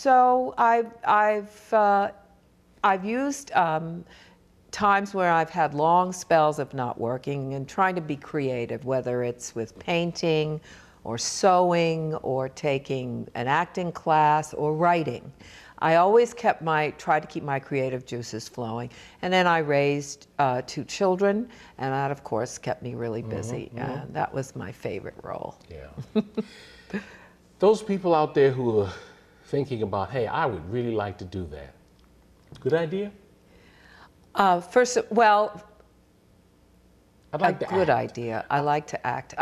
So I've used times where I've had long spells of not working and trying to be creative, whether it's with painting or sewing or taking an acting class or writing. I always tried to keep my creative juices flowing. And then I raised 2 children, and that of course kept me really busy. And that was my favorite role. Yeah. Those people out there who are thinking about, hey, I would really like to do that. Good idea? Well, I'd like to good act. idea. I like to act.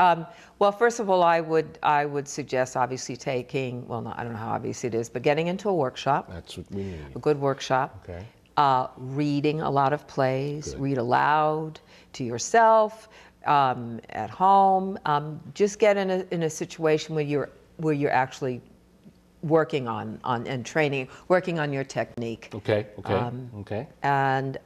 Well, first of all, I would suggest obviously taking, well, no, I don't know how obvious it is, but getting into a workshop. That's what we need. A good workshop. Okay. Reading a lot of plays. Good. Read aloud to yourself, at home. Just get in a situation where you're actually working on and training, working on your technique. Okay, okay, okay. And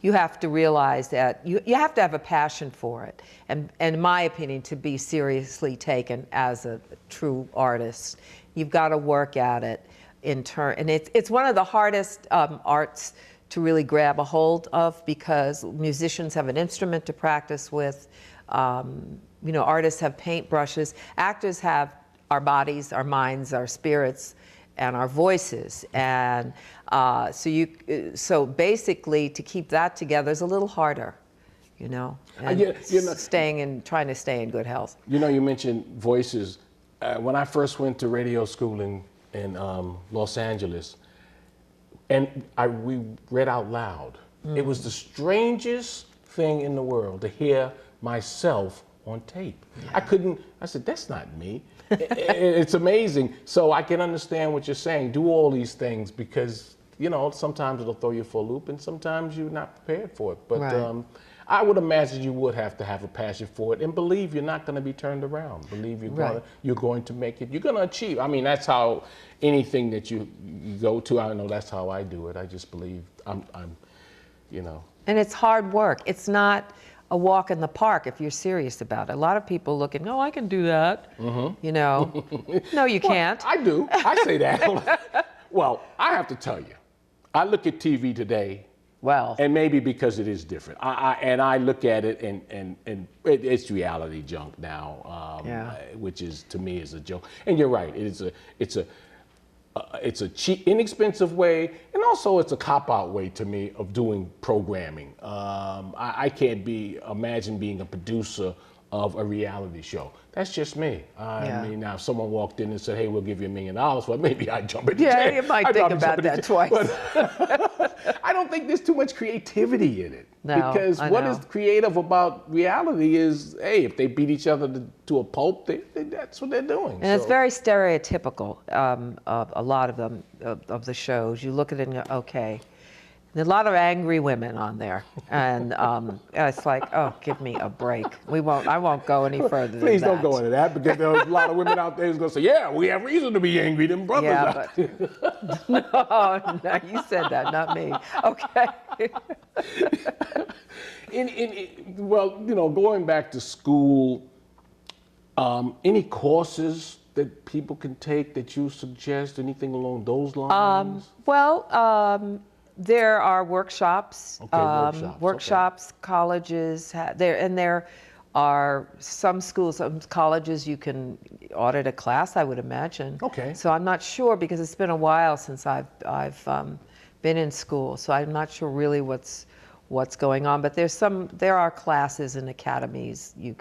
you have to realize that you have to have a passion for it. And in my opinion, to be seriously taken as a true artist, you've got to work at it and it's one of the hardest arts to really grab a hold of, because musicians have an instrument to practice with, artists have paintbrushes, actors have our bodies, our minds, our spirits, and our voices. And so basically to keep that together is a little harder, and trying to stay in good health. You mentioned voices. When I first went to radio school in Los Angeles, and we read out loud. It was the strangest thing in the world to hear myself on tape. Yeah. I said, that's not me. It's amazing. So I can understand what you're saying. Do all these things because, sometimes it'll throw you for a loop and sometimes you're not prepared for it. But right. I would imagine you would have to have a passion for it and believe you're not going to be turned around. Believe you're going to make it. You're going to achieve. I mean, that's how anything that you go to, I know that's how I do it. I just believe I'm. And it's hard work. It's not a walk in the park if you're serious about it. A lot of people look at, I can do that. No, you can't. I do. I say that. Well, I have to tell you, I look at TV today. Well, and maybe because it is different. I look at it and it's reality junk now, which is to me is a joke. And you're right. It's a cheap, inexpensive way, and also it's a cop-out way to me of doing programming. I can't imagine being a producer of a reality show. That's just me. I mean, now if someone walked in and said, hey, we'll give you $1 million, well, maybe I'd jump in the chair. Yeah, you might think about that twice. But I don't think there's too much creativity in it. No, because what is creative about reality is, hey, if they beat each other to a pulp, that's what they're doing. And it's very stereotypical, of a lot of them, of the shows. You look at it and go, okay. There's a lot of angry women on there, and it's like, oh, give me a break. I won't go any further than that. Please don't go into that, because there are a lot of women out there who's going to say, yeah, we have reason to be angry, them brothers out there. No, you said that, not me. Okay. Well, going back to school, any courses that people can take that you suggest, anything along those lines? There are workshops, workshops, okay. Colleges, there are some schools, some colleges you can audit a class, I would imagine. Okay. So I'm not sure, because it's been a while since I've been in school, so I'm not sure really what's going on. But there are classes and academies you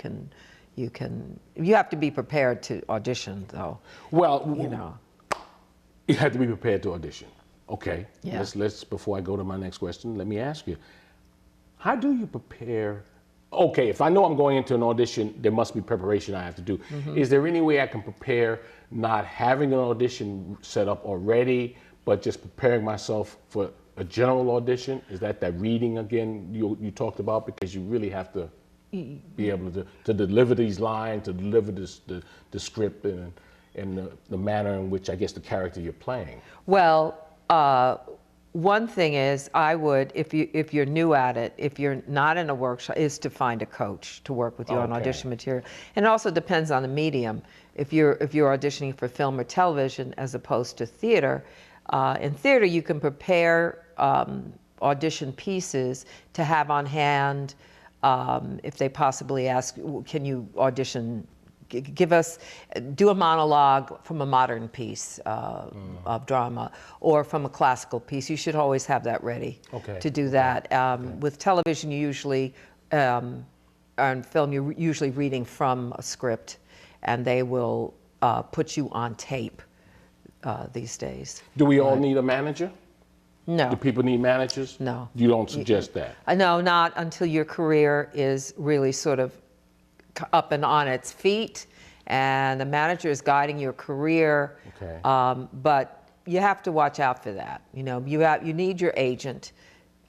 have to be prepared to audition, though. Well, you have to be prepared to audition. Okay, yeah. Let's before I go to my next question, let me ask you, how do you prepare? Okay, if I know I'm going into an audition, there must be preparation I have to do. Mm-hmm. Is there any way I can prepare not having an audition set up already, but just preparing myself for a general audition? Is that reading again you talked about? Because you really have to be able to deliver these lines, to deliver the script and the manner in which, I guess, the character you're playing. Well, one thing is, I would, if you're new at it, if you're not in a workshop, is to find a coach to work with you on audition material. And it also depends on the medium. If you're auditioning for film or television as opposed to theater, in theater you can prepare audition pieces to have on hand. If they possibly ask, can you audition? Do a monologue from a modern piece of drama or from a classical piece. You should always have that ready to do that. With television, you usually, on film, you're usually reading from a script, and they will put you on tape these days. Do we all need a manager? No. Do people need managers? No. You don't suggest that? No, not until your career is really sort of up and on its feet, and the manager is guiding your career. But you have to watch out for that. You know, you need your agent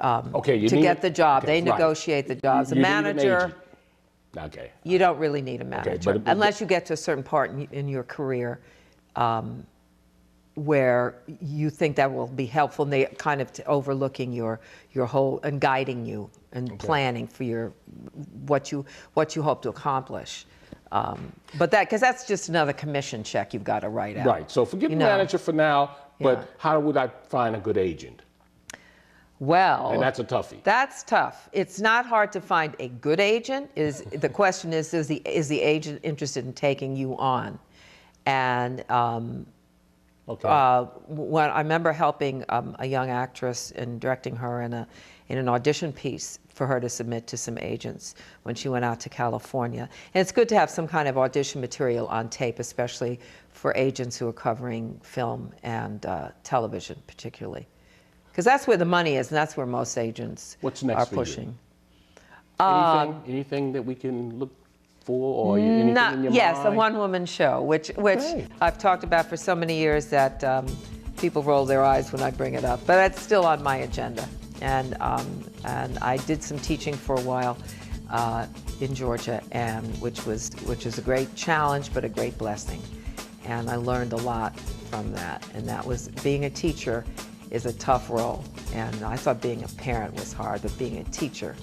to get the job. They negotiate the jobs. A manager, you don't really need a manager unless you get to a certain part in your career where you think that will be helpful, and they kind of overlooking your whole and guiding you and planning for what you hope to accomplish. But because that's just another commission check you've got to write out. Right. So forget the manager for now. But how would I find a good agent? Well, and that's a toughie. That's tough. It's not hard to find a good agent. The question is the agent interested in taking you on? And when I remember helping a young actress and directing her in an audition piece for her to submit to some agents when she went out to California. And it's good to have some kind of audition material on tape, especially for agents who are covering film and television particularly. Because that's where the money is, and that's where most agents are pushing. Anything that we can look for, or anything in your mind? Yes, a one-woman show, which I've talked about for so many years that people roll their eyes when I bring it up, but it's still on my agenda. And I did some teaching for a while in Georgia, and which is a great challenge, but a great blessing. And I learned a lot from that. And that was, being a teacher is a tough role. And I thought being a parent was hard, but being a teacher.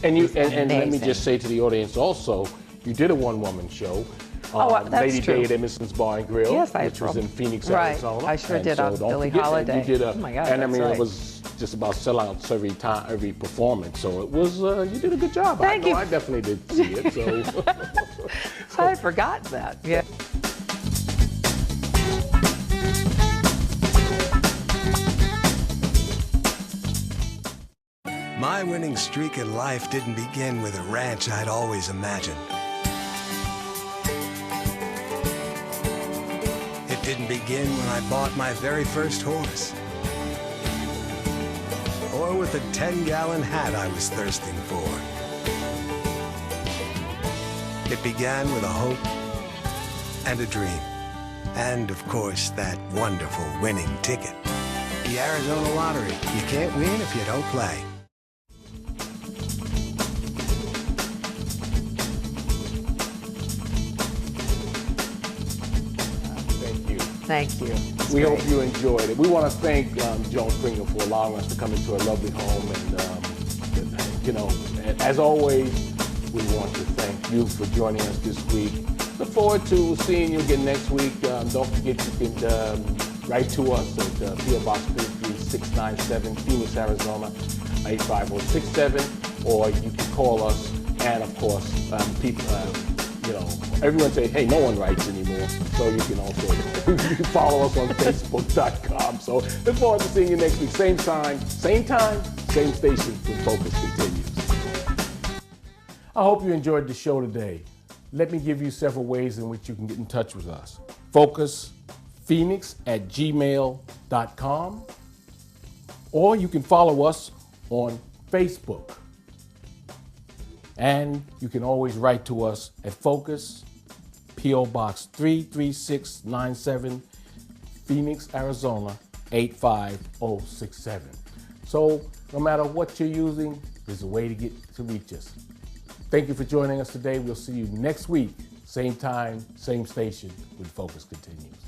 And let me just say to the audience also, you did a one-woman show. That's Lady true. Day at Emerson's Bar and Grill, yes, which was in Phoenix, right. Arizona. I sure did on Billie Holiday. You did oh my God, and I mean, right. it was just about sellouts every performance. So it was, you did a good job. Thank you. I definitely did see it. So. I forgot that. Yeah. My winning streak in life didn't begin with a ranch I'd always imagined. It didn't begin when I bought my very first horse, or with the 10-gallon hat I was thirsting for. It began with a hope and a dream, and of course, that wonderful winning ticket. The Arizona Lottery. You can't win if you don't play. Thank you. We hope you enjoyed it. We want to thank Joan Pringle for allowing us to come into her lovely home. And, you know, as always, we want to thank you for joining us this week. Look forward to seeing you again next week. Don't forget you can write to us at P.O. Box 33697, Phoenix, Arizona, 85067, or you can call us. And, of course, people... you know, everyone say, hey, no one writes anymore. So you can also follow us on Facebook.com. So look forward to seeing you next week. Same time, same station when Focus continues. I hope you enjoyed the show today. Let me give you several ways in which you can get in touch with us. FocusPhoenix@gmail.com, or you can follow us on Facebook. And you can always write to us at Focus, P.O. Box 33697, Phoenix, Arizona, 85067. So no matter what you're using, there's a way to reach us. Thank you for joining us today. We'll see you next week, same time, same station, when Focus continues.